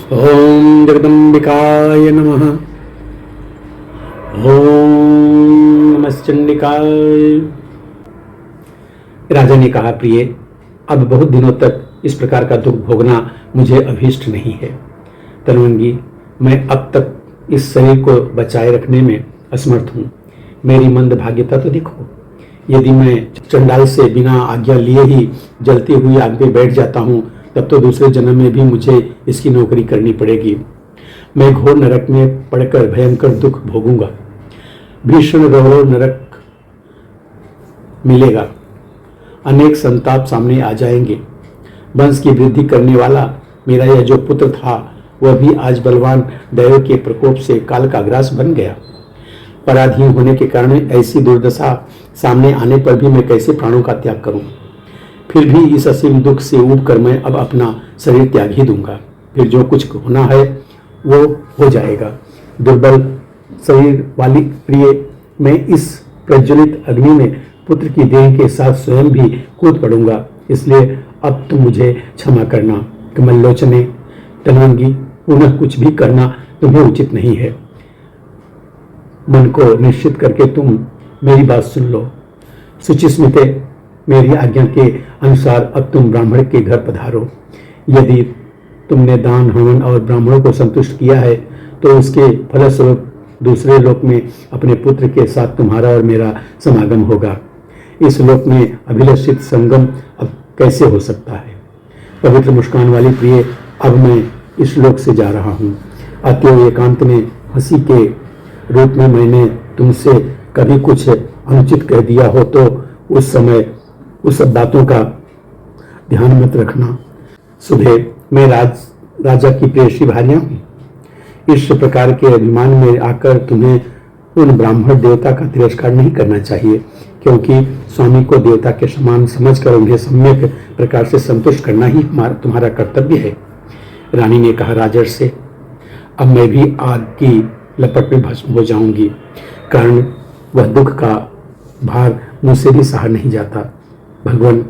ओम जगदम्बिकाय नमः। ओम नमश्चंडिकाय। राजा ने कहा, प्रिय, अब बहुत दिनों तक इस प्रकार का दुख भोगना मुझे अभीष्ट नहीं है। तनवंगी, मैं अब तक इस शरीर को बचाए रखने में असमर्थ हूँ। मेरी मंदभाग्यता तो देखो। यदि मैं चंडाल से बिना आज्ञा लिए ही जलती हुई आग में बैठ जाता हूँ, तब तो दूसरे जन्म में भी मुझे इसकी नौकरी करनी पड़ेगी। मैं घोर नरक में पड़कर भयंकर दुख भोगूंगा। भीषण रौरव नरक मिलेगा। अनेक संताप सामने आ जाएंगे। वंश की वृद्धि करने वाला मेरा यह जो पुत्र था, वह भी आज बलवान दैव के प्रकोप से काल का ग्रास बन गया। पराधीन होने के कारण ऐसी दुर्दशा सामने आने पर भी मैं कैसे प्राणों का त्याग करूं? फिर भी इस असीम दुख से ऊब कर मैं अब अपना शरीर त्याग ही दूंगा। फिर जो कुछ होना है वो हो जाएगा। दुर्बल शरीर वाली प्रिय, मैं इस प्रज्वलित अग्नि में पुत्र की देह के साथ स्वयं भी कूद पड़ूंगा। इसलिए अब तुम मुझे क्षमा करना। कमललोचने, तनवंगी, पुनः कुछ भी करना तुम्हें उचित नहीं है। मन को निश्चित करके तुम मेरी बात सुन लो। शुचिस्मिते, मेरी आज्ञा के अनुसार अब तुम ब्राह्मण के घर पधारो। यदि तुमने दान, हवन और ब्राह्मणों को संतुष्ट किया है, तो उसके फलस्वरूप दूसरे लोक में अपने पुत्र के साथ तुम्हारा और मेरा समागम होगा। इस लोक में अभिलषित संगम अब कैसे हो सकता है? पवित्र मुस्कान वाली प्रिय, अब मैं इस लोक से जा रहा हूँ। अतएव एकांत में हंसी के रूप में मैंने तुमसे कभी कुछ अनुचित कह दिया हो तो उस समय उस सब बातों का ध्यान मत रखना। सुबह मैं राजा की प्रेयसी भार्या हूँ। इस प्रकार के अभिमान में आकर तुम्हें उन ब्राह्मण देवता का तिरस्कार नहीं करना चाहिए, क्योंकि स्वामी को देवता के समान समझकर उन्हें सम्यक प्रकार से संतुष्ट करना ही तुम्हारा कर्तव्य है। रानी ने कहा, राजर्षि, अब मैं भी आग की लपट में भस्म हो जाऊंगी, कारण वह दुख का भार मुझसे भी सहा नहीं जाता। भगवान,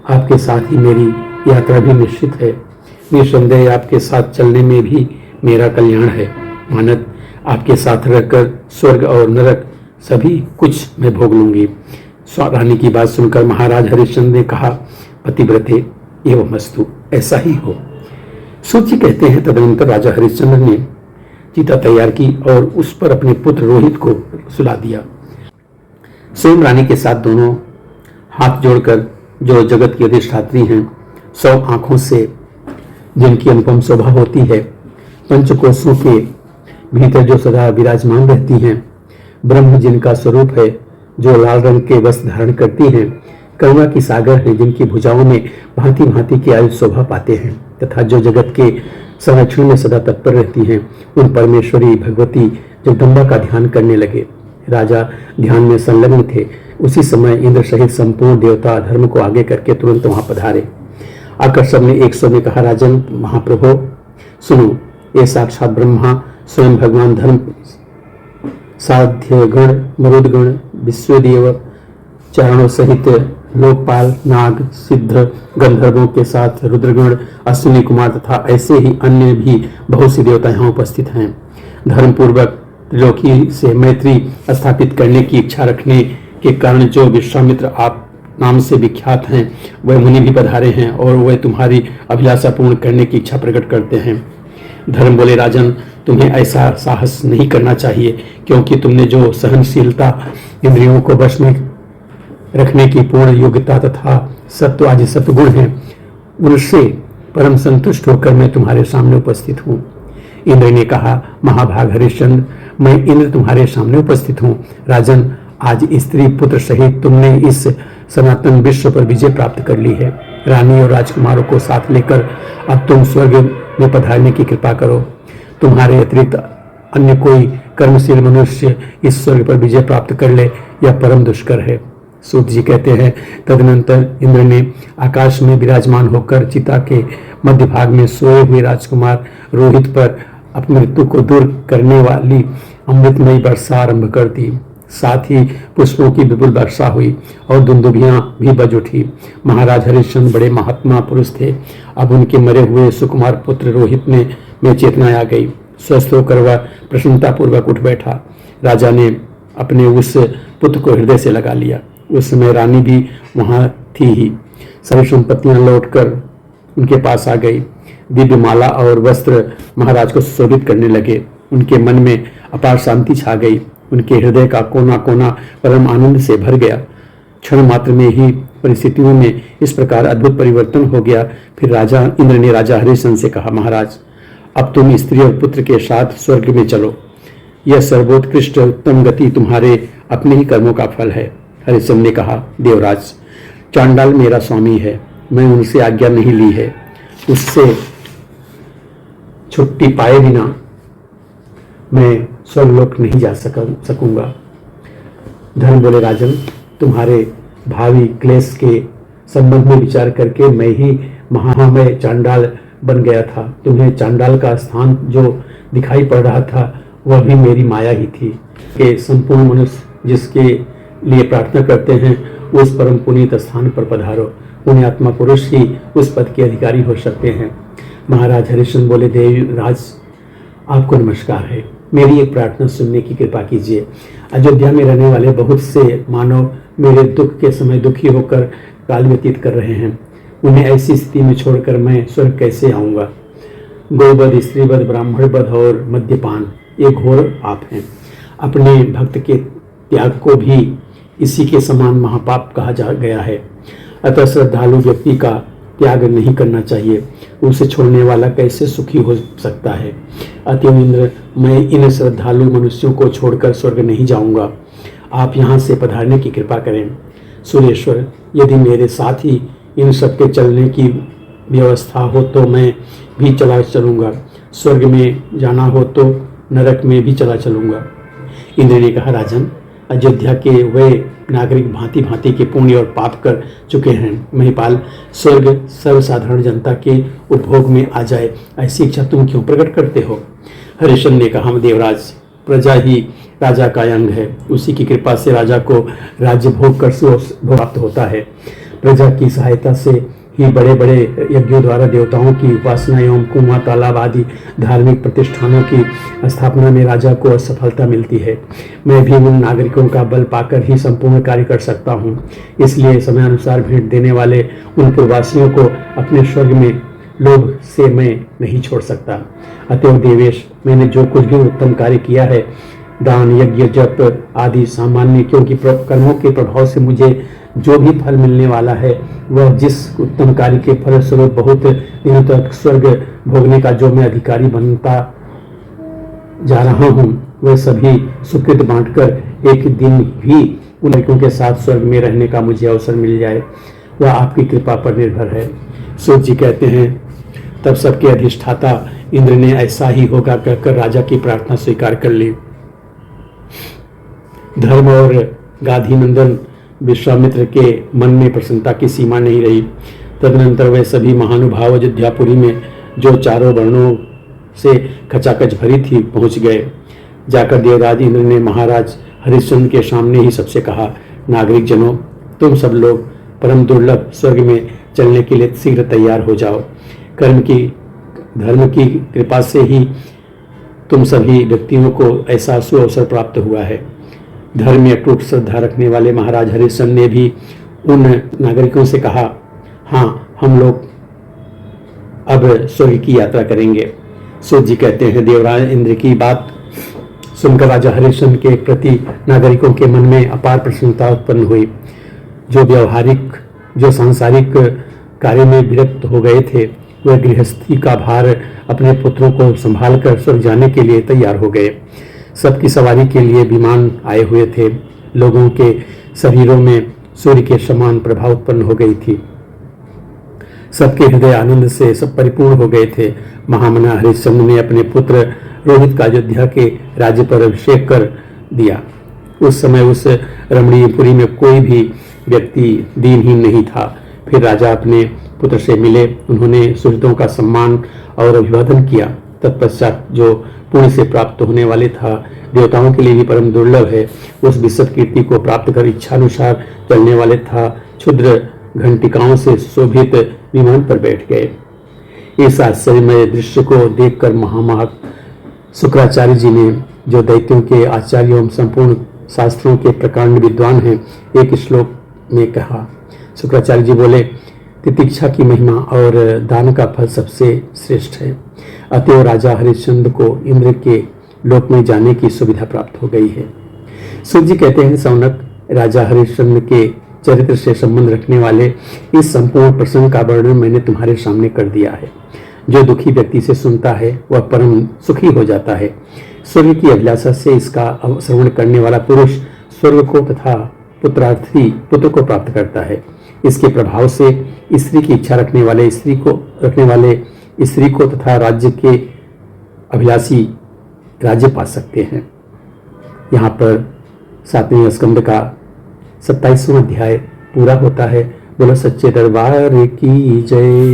आपके साथ ही मेरी यात्रा भी निश्चित है। निसंदेह आपके साथ चलने में भी मेरा कल्याण है। मानद आपके साथ रहकर स्वर्ग और नरक सभी कुछ मैं भोग लूंगी। रानी की बात सुनकर महाराज हरिश्चंद्र ने कहा, पतिव्रते एवं मस्तु, ऐसा ही हो। सूत जी कहते हैं, तदनंतर राजा हरिश्चंद्र ने चिता तैयार की और उस पर अपने पुत्र रोहित को सुला दिया। स्वयं रानी के साथ दोनों हाथ जोड़कर, जो जगत की अधिष्ठात्री हैं, 100 आंखों से जिनकी अनुपम शोभा होती है, पंचकोशों के भीतर जो सदा विराजमान रहती हैं, ब्रह्म जिनका स्वरूप है, जो लाल रंग के वस्त्र धारण करती हैं, करुणा की सागर है, जिनकी भुजाओं में भांति भांति की आयु शोभा पाते हैं, तथा जो जगत के संरक्षण में सदा तत्पर रहती हैं, उन परमेश्वरी भगवती जगदम्बा का ध्यान करने लगे। राजा ध्यान में संलग्न थे। उसी समय इंद्र सहित संपूर्ण देवता धर्म को आगे करके तुरंत वहां पधारे। आकर सबने एक स्वर में कहा, राजन महाप्रभो, सुनो, ये साक्षात ब्रह्मा स्वयं भगवान धर्म साध्य गण, मरुदगण, विश्वदेव चरणों सहित लोकपाल, नाग, सिद्ध, गंधर्वों के साथ रुद्रगण, अश्विनी कुमार तथा ऐसे ही अन्य भी बहुत सी देवता यहाँ उपस्थित हैं। धर्मपूर्वक त्रिलोकी से मैत्री स्थापित करने की इच्छा रखने के कारण जो विश्वामित्र आप नाम से विख्यात हैं, वह मुनि भी पधारे हैं और वह तुम्हारी अभिलाषा पूर्ण करने की इच्छा प्रकट करते हैं। धर्म बोले, राजन, तुम्हें ऐसा साहस नहीं करना चाहिए, क्योंकि तुमने जो सहनशीलता, इंद्रियों को वश में रखने की पूर्ण योग्यता तथा सत्व आदि सत्गुण हैं, उनसे परम संतुष्ट होकर मैं तुम्हारे सामने उपस्थित हूँ। इंद्र ने कहा, महाभाग हरिश्चंद्र, मैं इंद्र तुम्हारे सामने उपस्थित हूँ। राजन, आज स्त्री पुत्र सहित तुमने इस सनातन विश्व पर विजय प्राप्त कर ली है। रानी और राजकुमारों को साथ लेकर अब तुम स्वर्ग में पधारने की कृपा करो। तुम्हारे अतिरिक्त अन्य कोई कर्मशील मनुष्य इस स्वर्ग पर विजय प्राप्त कर ले, यह परम दुष्कर है। सूत जी कहते हैं, तदनंतर इंद्र ने आकाश में विराजमान होकर चिता के मध्य भाग में सोए हुए राजकुमार रोहित पर अपनी मृत्यु को दूर करने वाली अमृतमयी वर्षा आरंभ कर दी। साथ ही पुष्पों की विपुल वर्षा हुई और दुंदुभियां भी बज उठी। महाराज हरिश्चंद्र बड़े महात्मा पुरुष थे। अब उनके मरे हुए सुकुमार पुत्र रोहित में चेतना आ गई। स्वस्थ होकर वह प्रसन्नता पूर्वक उठ बैठा। राजा ने अपने उस पुत्र को हृदय से लगा लिया। उस समय रानी भी वहां थी ही। सारी संपत्तियां लौटकर उनके पास आ गई। दिव्य माला और वस्त्र महाराज को सुशोभित करने लगे। उनके मन में अपार शांति छा गई। उनके हृदय का कोना कोना परम आनंद से भर गया। क्षण मात्र में ही परिस्थितियों में इस प्रकार अद्भुत परिवर्तन हो गया। फिर राजा इंद्र ने राजा हरिश्चंद्र से कहा, महाराज अब तुम स्त्री और पुत्र के साथ स्वर्ग में चलो। यह सर्वोत्कृष्ट उत्तम गति तुम्हारे अपने ही कर्मों का फल है। हरिश्चंद्र ने कहा, देवराज चांडाल मेरा स्वामी है, मैं उनसे आज्ञा नहीं ली है। उससे छुट्टी पाए बिना मैं स्वर्गलोक नहीं जा सकूंगा। धर्म बोले, राजन तुम्हारे भावी क्लेश के संबंध में विचार करके मैं ही महामय चांडाल बन गया था। तुम्हें चांडाल का स्थान जो दिखाई पड़ रहा था वह भी मेरी माया ही थी। कि संपूर्ण मनुष्य जिसके लिए प्रार्थना करते हैं उस परम पुनीत स्थान पर पधारो। पुण्यात्मा पुरुष ही उस पद के अधिकारी हो सकते हैं। महाराज हरिश्चंद्र बोले, देवराज आपको नमस्कार है। मेरी एक प्रार्थना सुनने की कृपा कीजिए। अयोध्या में रहने वाले बहुत से मानव मेरे दुख के समय दुखी होकर काल व्यतीत कर रहे हैं। उन्हें ऐसी स्थिति में छोड़कर मैं स्वर्ग कैसे आऊँगा। गौवध, स्त्रीवध, ब्राह्मणवध और मद्यपान ये घोर पाप हैं। अपने भक्त के त्याग को भी इसी के समान महापाप कहा जा गया है। अतः श्रद्धालु व्यक्ति का त्याग नहीं करना चाहिए। उसे छोड़ने वाला कैसे सुखी हो सकता है। अतएव इंद्र, मैं इन श्रद्धालु मनुष्यों को छोड़कर स्वर्ग नहीं जाऊंगा। आप यहाँ से पधारने की कृपा करें। सुरेश्वर, यदि मेरे साथ ही इन सबके चलने की व्यवस्था हो तो मैं भी चला चलूँगा। स्वर्ग में जाना हो तो नरक में भी चला चलूँगा। इंद्र ने कहा, राजन अयोध्या के वे नागरिक भांति भांति के पुण्य और पाप कर चुके हैं। महिपाल, स्वर्ग सर्वसाधारण जनता के उपभोग में आ जाए ऐसी इच्छा तुम क्यों प्रकट करते हो। हरिश्चंद्र ने कहा, देवराज प्रजा ही राजा का अंग है। उसी की कृपा से राजा को राज्य भोग कर प्राप्त होता है। प्रजा की सहायता से ही बड़े बड़े यज्ञों द्वारा देवताओं की उपासना एवं कुआं, तालाब आदि धार्मिक प्रतिष्ठानों की स्थापना में राजा को सफलता मिलती है। मैं भी उन नागरिकों का बल पाकर ही संपूर्ण कार्य कर सकता हूँ। इसलिए समयानुसार भेंट देने वाले उन पूर्ववासियों को अपने स्वर्ग में लोभ से मैं नहीं छोड़ सकता। अतएव देवेश, मैंने जो कुछ भी उत्तम कार्य किया है, दान, यज्ञ, जप आदि सामान्य, क्योंकि कर्मों के प्रभाव से मुझे जो भी फल मिलने वाला है वह जिस उत्तम कार्य के फलस्वरूप बहुत दिनों तक स्वर्ग भोगने का जो मैं अधिकारी बनता जा रहा हूँ, वह सभी सुकृत बांटकर एक दिन भी उन लड़कों के साथ स्वर्ग में रहने का मुझे अवसर मिल जाए, वह आपकी कृपा पर निर्भर है। सूत जी कहते हैं, तब सबके अधिष्ठाता इंद्र ने ऐसा ही होगा कहकर राजा की प्रार्थना स्वीकार कर ली। धर्म और गाधी नंदन विश्वामित्र के मन में प्रसन्नता की सीमा नहीं रही। तदनंतर वे सभी महानुभाव अयोध्यापुरी में जो चारों वर्णों से खचाखच भरी थी पहुंच गए। जाकर देवराज इंद्र ने महाराज हरिश्चंद्र के सामने ही सबसे कहा, नागरिक जनों, तुम सब लोग परम दुर्लभ स्वर्ग में चलने के लिए शीघ्र तैयार हो जाओ। धर्म की कृपा से ही तुम सभी व्यक्तियों को ऐसा सुअवसर प्राप्त हुआ है। धर्म में अटूट श्रद्धा रखने वाले महाराज हरिश्चंद्र ने भी उन नागरिकों से कहा, हाँ, हम लोग अब स्वर्ग की यात्रा करेंगे। सूत जी कहते हैं, देवराज इंद्र की बात सुनकर राजा हरिश्चंद्र के प्रति नागरिकों के मन में अपार प्रसन्नता उत्पन्न हुई। जो सांसारिक कार्य में विरक्त हो गए थे, वह गृहस्थी का भार अपने पुत्रों को संभाल कर स्वर्ग जाने के लिए तैयार हो गए। सबकी सवारी के लिए विमान आए हुए थे। लोगों के शरीरों में सूर्य के समान प्रभाव उत्पन्न हो गई थी। सबके हृदय आनंद से सब परिपूर्ण हो गए थे। महामना हरिश्चंद्र ने अपने पुत्र रोहित का अयोध्या के राज्य पर अभिषेक कर दिया। उस समय उस रमणीयपुरी में कोई भी व्यक्ति दीनहीन नहीं था। फिर राजा अपने पुत्र से मिले। उन्होंने सुहृदों का सम्मान और अभिवादन किया। तत्पश्चात जो पुण्य से प्राप्त होने वाले था, देवताओं के लिए भी परम दुर्लभ है, उस विशद कीर्ति को प्राप्त कर इच्छानुसार चलने वाले था, क्षुद्र घंटिकाओं से शोभित विमान पर बैठ गए। इस आश्चर्यमय दृश्य को देखकर महामहक शुक्राचार्य जी ने, जो दैत्यों के आचार्य एवं संपूर्ण शास्त्रों के प्रकांड विद्वान हैं, एक श्लोक में कहा। शुक्राचार्य जी बोले, तितिक्षा की महिमा और दान का फल सबसे श्रेष्ठ है। अतएव राजा हरिश्चंद्र को इंद्र के लोक में जाने की सुविधा प्राप्त हो गई है। सूत जी कहते हैं, सौनक, राजा हरिश्चंद्र के चरित्र से संबंध रखने वाले इस संपूर्ण प्रसंग का वर्णन मैंने तुम्हारे सामने कर दिया है। जो दुखी व्यक्ति से सुनता है वह परम सुखी हो जाता है। स्वर्ग की अभिलाषा से इसका श्रवण करने वाला पुरुष स्वर्ग को तथा पुत्रार्थी पुत्र को प्राप्त करता है। इसके प्रभाव से स्त्री की इच्छा रखने वाले स्त्री को तथा राज्य के अभिलाषी राज्य पा सकते हैं। यहाँ पर 7वें स्कंद का 27वां अध्याय पूरा होता है। बोलो सच्चे दरबार की जय।